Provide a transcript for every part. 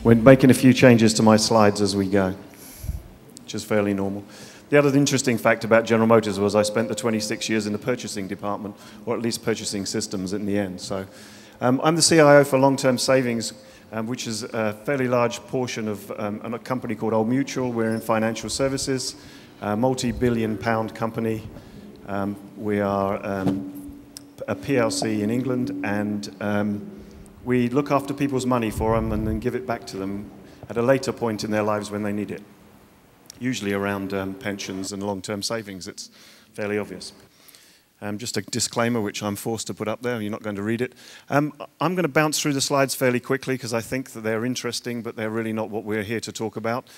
We're making a few changes to my slides as we go, which is fairly normal. The other interesting fact about General Motors was I spent the 26 years in the purchasing department, or at least purchasing systems in the end. So I'm the CIO for long-term savings, which is a fairly large portion of a company called Old Mutual. We're in financial services, a multi-billion-pound company. We are a PLC in England, and we look after people's money for them and then give it back to them at a later point in their lives when they need it. Usually around pensions and long-term savings. It's fairly obvious. Just a disclaimer, which I'm forced to put up there. You're not going to read it. I'm going to bounce through the slides fairly quickly because I think that they're interesting, but they're really not what we're here to talk about.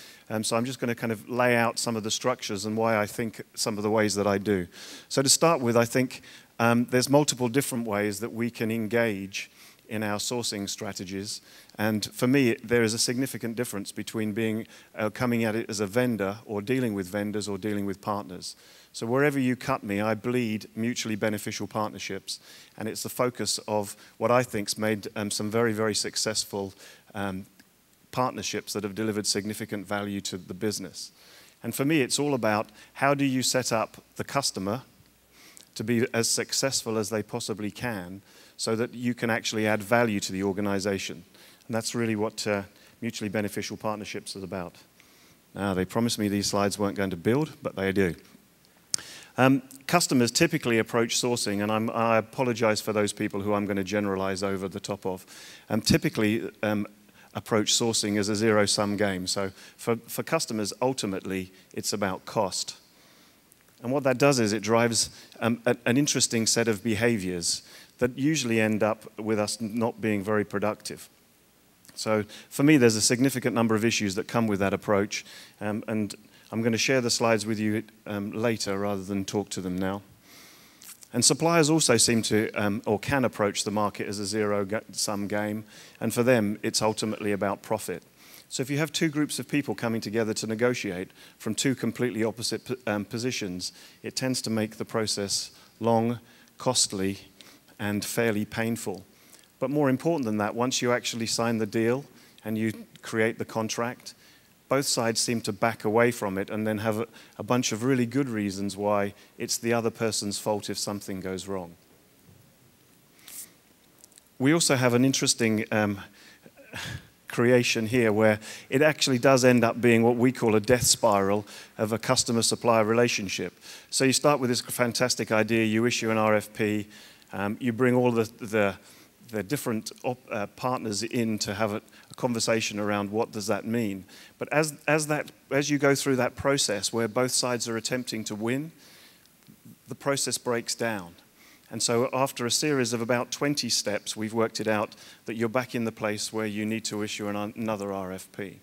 So I'm just going to kind of lay out some of the structures and why I think some of the ways that I do. So to start with, I think there's multiple different ways that we can engage in our sourcing strategies. And for me, there is a significant difference between coming at it as a vendor or dealing with vendors or dealing with partners. So wherever you cut me, I bleed mutually beneficial partnerships. And it's the focus of what I think's made some very, very successful partnerships that have delivered significant value to the business. And for me, it's all about how do you set up the customer to be as successful as they possibly can so that you can actually add value to the organization. And that's really what mutually beneficial partnerships is about. Now, they promised me these slides weren't going to build, but they do. Customers typically approach sourcing, and I apologize for those people who I'm going to generalize over the top of, typically approach sourcing as a zero-sum game. So for customers, ultimately, it's about cost. And what that does is it drives an interesting set of behaviors that usually end up with us not being very productive. So for me, there's a significant number of issues that come with that approach, and I'm going to share the slides with you later rather than talk to them now. And suppliers also seem to, or can approach the market as a zero-sum game, and for them, it's ultimately about profit. So if you have two groups of people coming together to negotiate from two completely opposite positions, it tends to make the process long, costly, and fairly painful. But more important than that, once you actually sign the deal and you create the contract, both sides seem to back away from it and then have a bunch of really good reasons why it's the other person's fault if something goes wrong. We also have an interesting creation here where it actually does end up being what we call a death spiral of a customer-supplier relationship. So you start with this fantastic idea, you issue an RFP, you bring all the different partners in to have a conversation around what does that mean. But as you go through that process where both sides are attempting to win, the process breaks down. And so after a series of about 20 steps, we've worked it out that you're back in the place where you need to issue another RFP.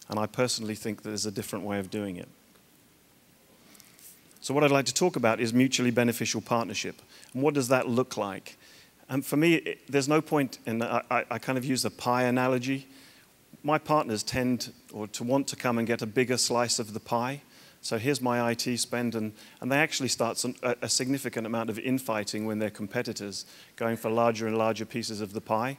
And I personally think that there's a different way of doing it. So what I'd like to talk about is mutually beneficial partnership. And what does that look like? And for me, there's no point in, I kind of use the pie analogy. My partners tend to want to come and get a bigger slice of the pie. So here's my IT spend, and they actually start a significant amount of infighting when they're competitors, going for larger and larger pieces of the pie.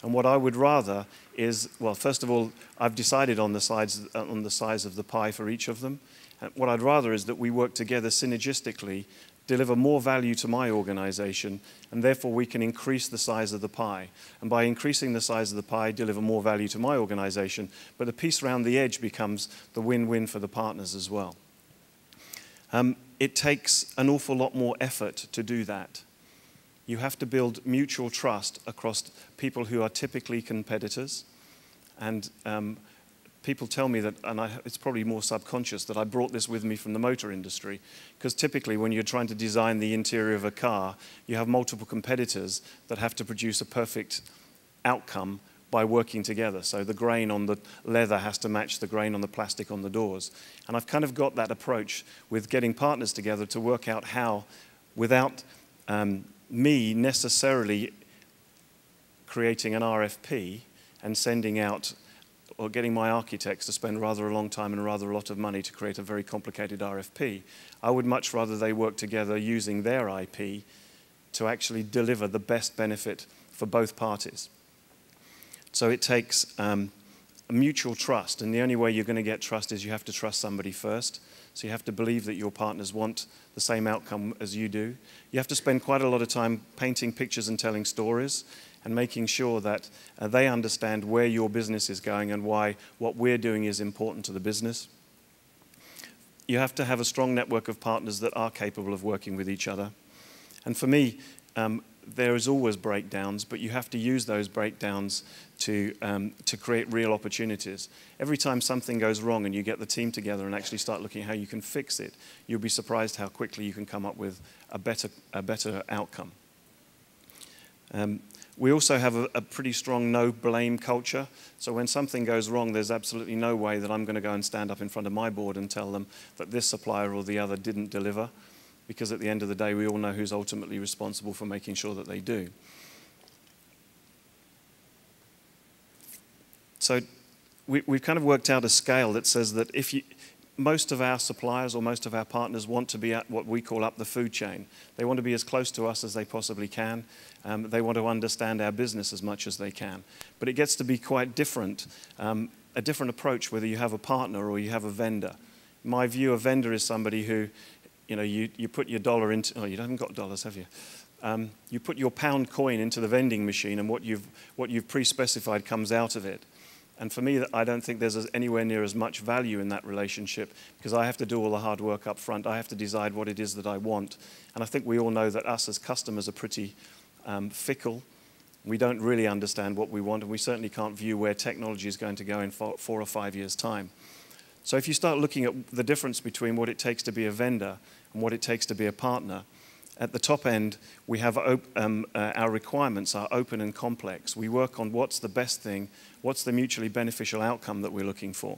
And what I would rather is, well, first of all, I've decided on the size of the pie for each of them. And what I'd rather is that we work together synergistically, deliver more value to my organization, and therefore we can increase the size of the pie. And by increasing the size of the pie, deliver more value to my organization, but the piece around the edge becomes the win-win for the partners as well. It takes an awful lot more effort to do that. You have to build mutual trust across people who are typically competitors, and people tell me that, and it's probably more subconscious, that I brought this with me from the motor industry, because typically when you're trying to design the interior of a car, you have multiple competitors that have to produce a perfect outcome by working together. So the grain on the leather has to match the grain on the plastic on the doors. And I've kind of got that approach with getting partners together to work out how, without me necessarily creating an RFP and sending out or getting my architects to spend rather a long time and rather a lot of money to create a very complicated RFP. I would much rather they work together using their IP to actually deliver the best benefit for both parties. So it takes a mutual trust, and the only way you're going to get trust is you have to trust somebody first. So you have to believe that your partners want the same outcome as you do. You have to spend quite a lot of time painting pictures and telling stories and making sure that they understand where your business is going and why what we're doing is important to the business. You have to have a strong network of partners that are capable of working with each other. And for me, there is always breakdowns, but you have to use those breakdowns to create real opportunities. Every time something goes wrong and you get the team together and actually start looking at how you can fix it, you'll be surprised how quickly you can come up with a better outcome. We also have a pretty strong no-blame culture. So when something goes wrong, there's absolutely no way that I'm going to go and stand up in front of my board and tell them that this supplier or the other didn't deliver, because at the end of the day, we all know who's ultimately responsible for making sure that they do. So we've kind of worked out a scale that says that most of our suppliers or most of our partners want to be at what we call up the food chain. They want to be as close to us as they possibly can. They want to understand our business as much as they can. But it gets to be quite different, a different approach whether you have a partner or you have a vendor. In my view, a vendor is somebody who, you put your dollar into, oh, you haven't got dollars, have you? You put your pound coin into the vending machine and what you've pre-specified comes out of it. And for me, I don't think there's anywhere near as much value in that relationship because I have to do all the hard work up front. I have to decide what it is that I want. And I think we all know that us as customers are pretty fickle. We don't really understand what we want, and we certainly can't view where technology is going to go in 4 or 5 years' time. So if you start looking at the difference between what it takes to be a vendor and what it takes to be a partner, at the top end, we have our requirements are open and complex. We work on what's the best thing, what's the mutually beneficial outcome that we're looking for.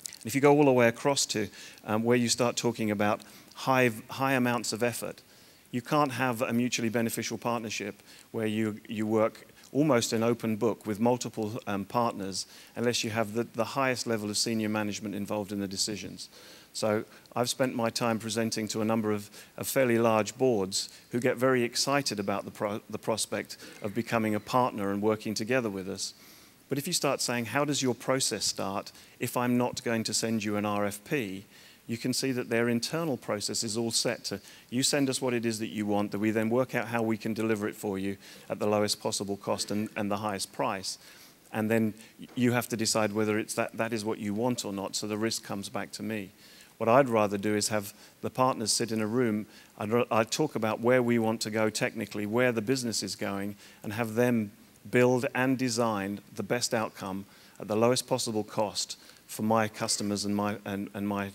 And if you go all the way across to where you start talking about high amounts of effort, you can't have a mutually beneficial partnership where you work almost an open book with multiple partners unless you have the highest level of senior management involved in the decisions. So I've spent my time presenting to a number of fairly large boards who get very excited about the prospect of becoming a partner and working together with us. But if you start saying, how does your process start if I'm not going to send you an RFP, you can see that their internal process is all set to, you send us what it is that you want, that we then work out how we can deliver it for you at the lowest possible cost and the highest price. And then you have to decide whether it's that is what you want or not, so the risk comes back to me. What I'd rather do is have the partners sit in a room, I'd talk about where we want to go technically, where the business is going, and have them build and design the best outcome at the lowest possible cost for my customers and my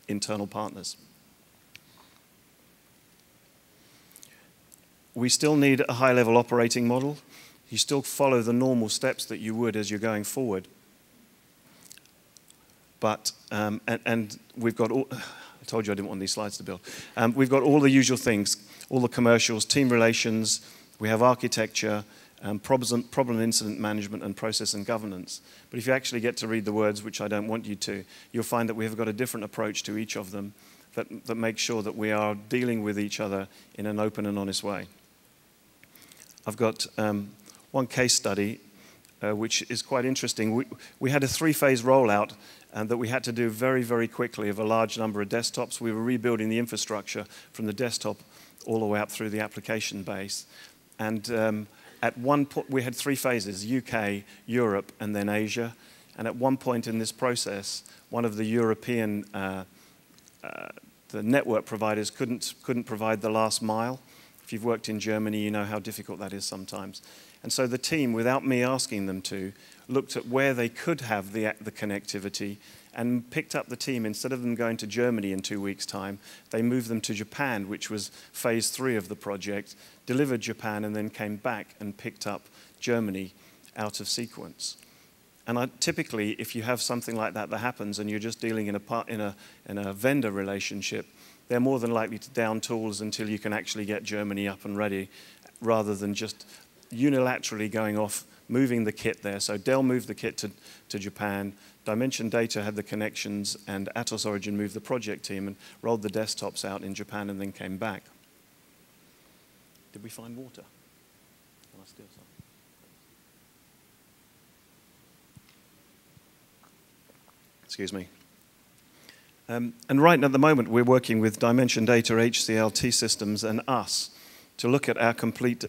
internal partners. We still need a high-level operating model. You still follow the normal steps that you would as you're going forward. But, and we've got all, I told you I didn't want these slides to build. We've got all the usual things, all the commercials, team relations, we have architecture, problem incident management, and process and governance. But if you actually get to read the words, which I don't want you to, you'll find that we have got a different approach to each of them that makes sure that we are dealing with each other in an open and honest way. I've got one case study which is quite interesting. We had a 3-phase rollout that we had to do very, very quickly of a large number of desktops. We were rebuilding the infrastructure from the desktop all the way up through the application base. And at one point, we had 3 phases, UK, Europe, and then Asia. And at one point in this process, one of the European the network providers couldn't provide the last mile. If you've worked in Germany, you know how difficult that is sometimes. And so the team, without me asking them to, looked at where they could have the connectivity and picked up the team. Instead of them going to Germany in 2 weeks' time, they moved them to Japan, which was phase 3 of the project, delivered Japan, and then came back and picked up Germany out of sequence. And typically, if you have something like that happens and you're just dealing in a vendor relationship, they're more than likely to down tools until you can actually get Germany up and ready, rather than just unilaterally going off, moving the kit there. So Dell moved the kit to Japan, Dimension Data had the connections, and Atos Origin moved the project team and rolled the desktops out in Japan and then came back. Did we find water? Can I steal some? Excuse me. And right at the moment, we're working with Dimension Data, HCL, T-Systems, and us to look at our complete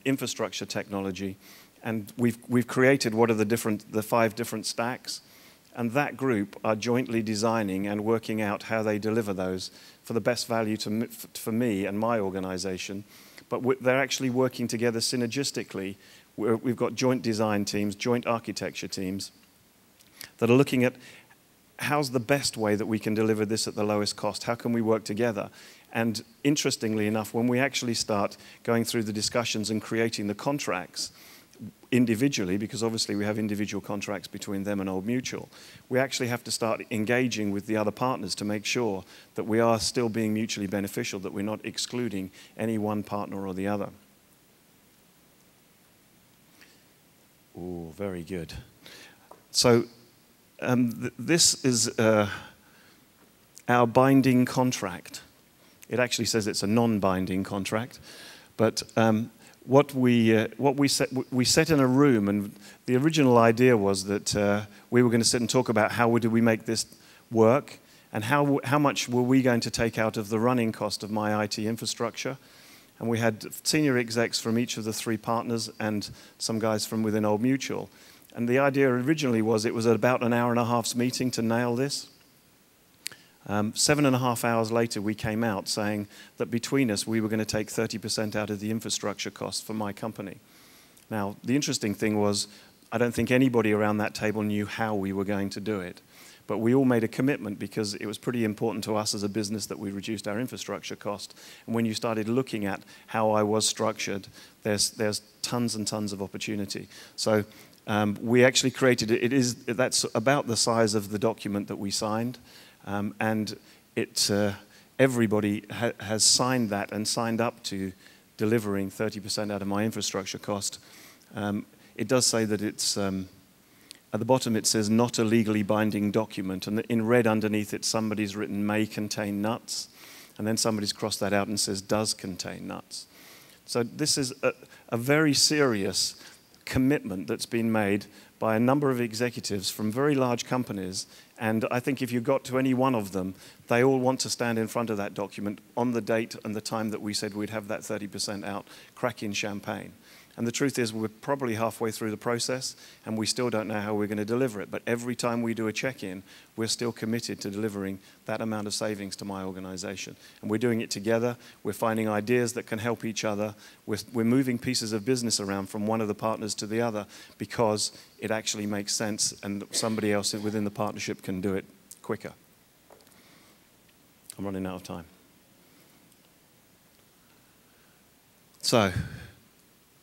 infrastructure technology. And we've created what are the 5 different stacks. And that group are jointly designing and working out how they deliver those for the best value for me and my organization. But they're actually working together synergistically. We've got joint design teams, joint architecture teams that are looking at how's the best way that we can deliver this at the lowest cost? How can we work together? And interestingly enough, when we actually start going through the discussions and creating the contracts individually, because obviously we have individual contracts between them and Old Mutual, we actually have to start engaging with the other partners to make sure that we are still being mutually beneficial, that we're not excluding any one partner or the other. Oh, very good. So this is our binding contract. It actually says it's a non-binding contract, but what we set in a room, and the original idea was that we were going to sit and talk about how do we make this work, and how much were we going to take out of the running cost of my IT infrastructure. And we had senior execs from each of the 3 partners and some guys from within Old Mutual. And the idea originally was it was about an hour and a half's meeting to nail this. 7.5 hours later, we came out saying that between us, we were going to take 30% out of the infrastructure cost for my company. Now, the interesting thing was, I don't think anybody around that table knew how we were going to do it. But we all made a commitment because it was pretty important to us as a business that we reduced our infrastructure cost. And when you started looking at how I was structured, there's tons and tons of opportunity. So we actually created it. That's about the size of the document that we signed. And everybody has signed that and signed up to delivering 30% out of my infrastructure cost. It does say that it's, at the bottom it says not a legally binding document, and in red underneath it somebody's written may contain nuts, and then somebody's crossed that out and says does contain nuts. So this is a very serious commitment that's been made by a number of executives from very large companies, and I think if you got to any one of them, they all want to stand in front of that document on the date and the time that we said we'd have that 30% out, cracking champagne. And the truth is we're probably halfway through the process and we still don't know how we're going to deliver it. But every time we do a check-in, we're still committed to delivering that amount of savings to my organization. And we're doing it together. We're finding ideas that can help each other. We're moving pieces of business around from one of the partners to the other because it actually makes sense and somebody else within the partnership can do it quicker. I'm running out of time. So,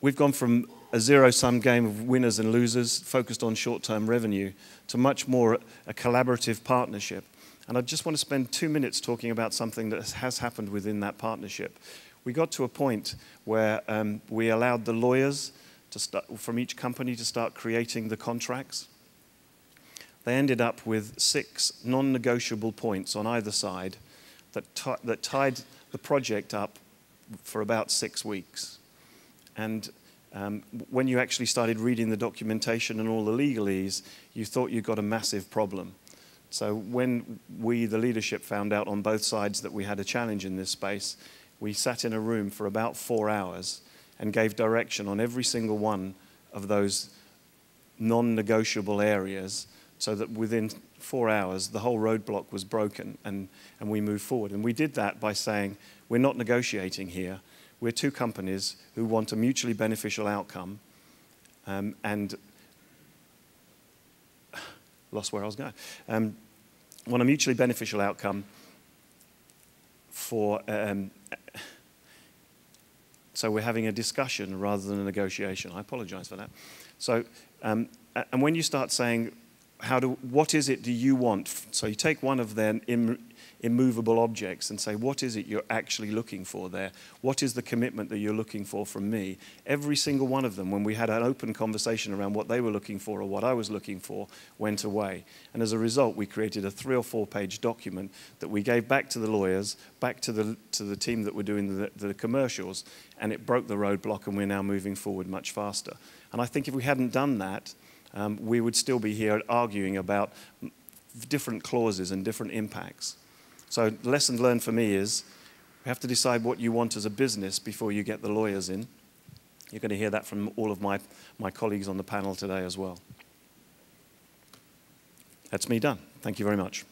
we've gone from a zero-sum game of winners and losers focused on short-term revenue to much more a collaborative partnership. And I just want to spend 2 minutes talking about something that has happened within that partnership. We got to a point where we allowed the lawyers to start, from each company to start creating the contracts. They ended up with 6 non-negotiable points on either side that tied the project up for about 6 weeks. And when you actually started reading the documentation and all the legalese, you thought you got a massive problem. So when we, the leadership, found out on both sides that we had a challenge in this space, we sat in a room for about 4 hours and gave direction on every single one of those non-negotiable areas so that within 4 hours, the whole roadblock was broken and we moved forward. And we did that by saying, we're not negotiating here. We're 2 companies who want a mutually beneficial outcome and lost where I was going. Want a mutually beneficial outcome for, so we're having a discussion rather than a negotiation. I apologize for that. So, and when you start saying, what is it do you want? So you take one of their immovable objects and say, what is it you're actually looking for there? What is the commitment that you're looking for from me? Every single one of them, when we had an open conversation around what they were looking for or what I was looking for, went away. And as a result, we created a 3 or 4 page document that we gave back to the lawyers, back to the team that were doing the commercials, and it broke the roadblock and we're now moving forward much faster. And I think if we hadn't done that, we would still be here arguing about different clauses and different impacts. So the lesson learned for me is you have to decide what you want as a business before you get the lawyers in. You're going to hear that from all of my colleagues on the panel today as well. That's me done. Thank you very much.